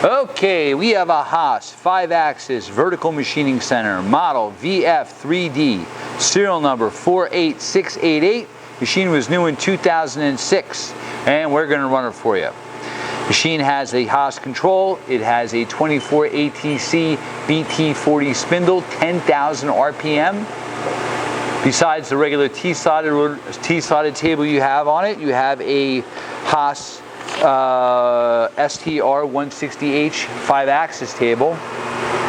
Okay, we have a Haas 5-axis vertical machining center, model VF3D, serial number 48688. Machine was new in 2006, and we're going to run it for you. Machine has a Haas control. It has a 24 ATC BT40 spindle, 10,000 RPM. Besides the regular T-slotted table you have on it, you have a Haas STR 160H 5-axis table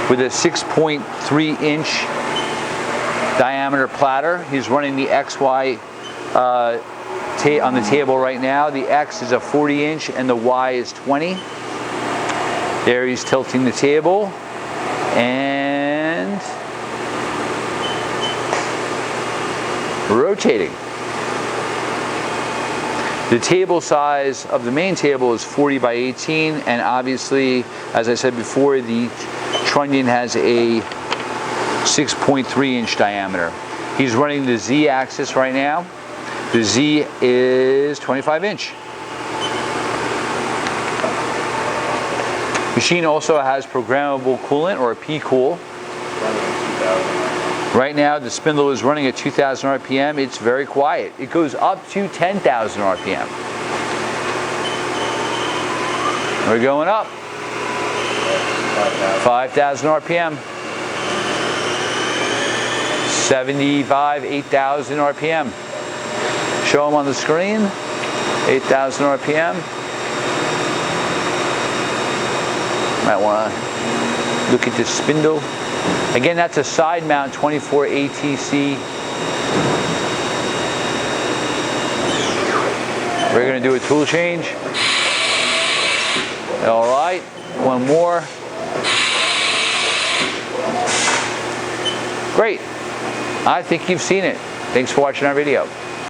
with a 6.3-inch diameter platter. He's running the XY on the table right now. The X is a 40-inch and the Y is 20. There he's tilting the table and rotating. The table size of the main table is 40 by 18, and obviously, as I said before, the trunnion has a 6.3-inch diameter. He's running the Z axis right now. The Z is 25-inch. Machine also has programmable coolant, or a P-cool. Right now the spindle is running at 2,000 RPM. It's very quiet. It goes up to 10,000 RPM. We're going up. 5,000 RPM. 75, 8,000 RPM. Show them on the screen. 8,000 RPM. Might want to look at this spindle. Again, that's a side mount 24 ATC. We're going to do a tool change. All right, one more. Great. I think you've seen it. Thanks for watching our video.